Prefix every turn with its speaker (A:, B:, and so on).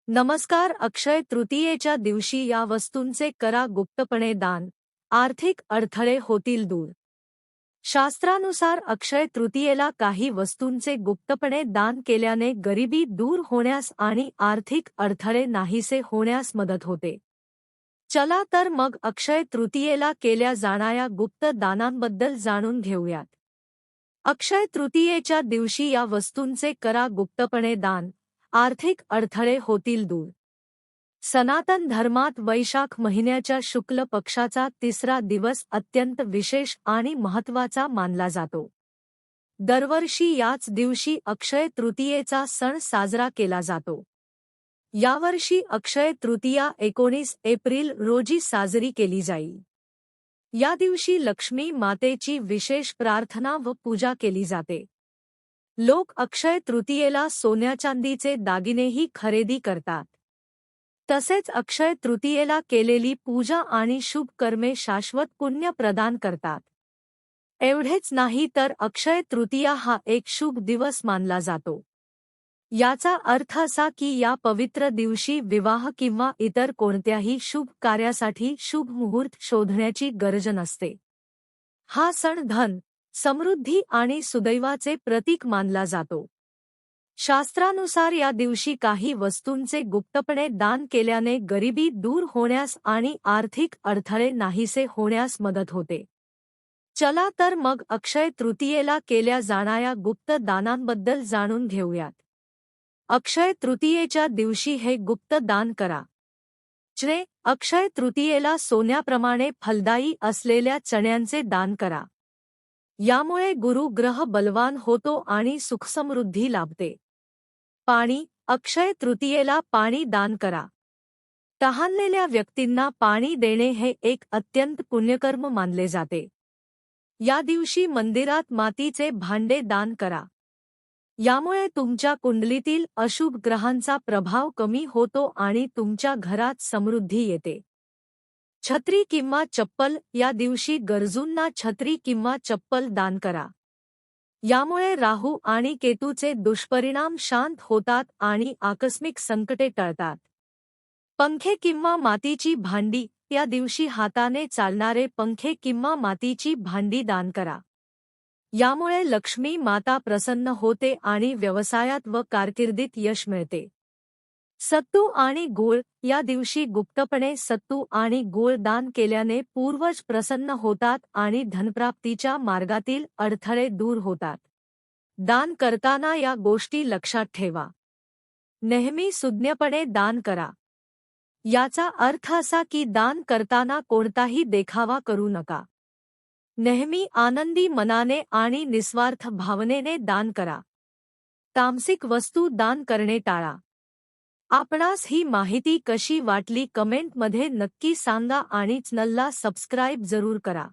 A: नमस्कार. अक्षय तृतीयेच्या दिवशी या वस्तूंचे करा गुप्तपणे दान. आर्थिक अडथळे होतील दूर. शास्त्रानुसार अक्षय तृतीयेला काही वस्तूंचे गुप्तपणे दान केल्याने गरिबी दूर होण्यास आणि आर्थिक अडथळे नाहीसे होण्यास मदत होते. चला तर मग अक्षय तृतीयेला केल्या जाणाऱ्या गुप्त दानांबद्दल जाणून घेऊयात. अक्षय तृतीयेच्या दिवशी या वस्तूंचे करा गुप्तपणे दान. आर्थिक अडथळे होतील दूर. सनातन धर्मात वैशाख महिन्याच्या शुक्ल पक्षाचा तिसरा दिवस अत्यंत विशेष आणि महत्त्वाचा मानला जातो. दरवर्षी याच दिवशी अक्षय तृतीयेचा सण साजरा केला जातो. यावर्षी अक्षय तृतीया 19 एप्रिल रोजी साजरी केली जाईल. या दिवशी लक्ष्मी मातेची विशेष प्रार्थना व पूजा केली जाते. लोक अक्षय तृतीयेला सोन्या-चांदीचे दागिनेही खरेदी करतात. तसेच अक्षय तृतीयेला केलेली पूजा आणि शुभ कर्मे शाश्वत पुण्य प्रदान करतात. एवढेच नाही तर अक्षय तृतीया हा एक शुभ दिवस मानला जातो. याचा अर्थ असा की या पवित्र दिवशी विवाह किंवा इतर कोणत्याही शुभ कार्यासाठी शुभ मुहूर्त शोधण्याची गरज नसते. हा सण धन, समृद्धी आणि सुदैवाचे प्रतीक मानला जातो. शास्त्रानुसार या दिवशी काही वस्तूंचे गुप्तपणे दान केल्याने गरिबी दूर होण्यास आणि आर्थिक अडथळे नाहीसे होण्यास मदत होते. चला तर मग अक्षय तृतीयेला केल्या जाणाऱ्या गुप्त दानांबद्दल जाणून घेऊयात. अक्षय तृतीयेच्या दिवशी हे गुप्त दान करा. अक्षय तृतीयेला सोन्याप्रमाणे फलदायी असलेल्या चण्यांचे दान करा. यामुळे गुरु ग्रह बलवान होतो आणि सुखसमृद्धी लाभते. पाणी. अक्षय तृतीयेला पाणी दान करा. तहानलेल्या व्यक्तींना पाणी देणे हे एक अत्यंत पुण्यकर्म मानले जाते. या दिवशी मंदिरात मातीचे भांडे दान करा. यामुळे तुमच्या कुंडलीतील अशुभ ग्रहांचा प्रभाव कमी होतो आणि तुमच्या घरात समृद्धी येते. छत्री किंवा चप्पल. या दिवशी गरजूंना छत्री किंवा चप्पल दान करा. यामुळे राहू आणि केतूचे दुष्परिणाम शांत होतात आणि आकस्मिक संकटे टळतात. पंखे किंवा मातीची भांडी. या दिवशी हाताने चालणारे पंखे किंवा मातीची भांडी दान करा. यामुळे लक्ष्मी माता प्रसन्न होते आणि व्यवसायात व कारकिर्दीत यश मिळते. सत्तू आणि गूळ. या दिवशी गुप्तपणे सत्तू आणि गूळ दान केल्याने पूर्वज प्रसन्न होतात आणि धनप्राप्तीच्या मार्गातील अडथळे दूर होतात. दान करताना या गोष्टी लक्षात ठेवा. नेहमी सुज्ञपणे दान करा. याचा अर्थ असा की दान करताना कोणताही देखावा करू नका. नेहमी आनंदी मनाने आणि निस्वार्थ भावनेने दान करा. तामसिक वस्तू दान करणे टाळा. आपणास ही माहिती कशी वाटली कमेंटमध्ये नक्की सांगा आणि चॅनलला सबस्क्राईब जरूर करा.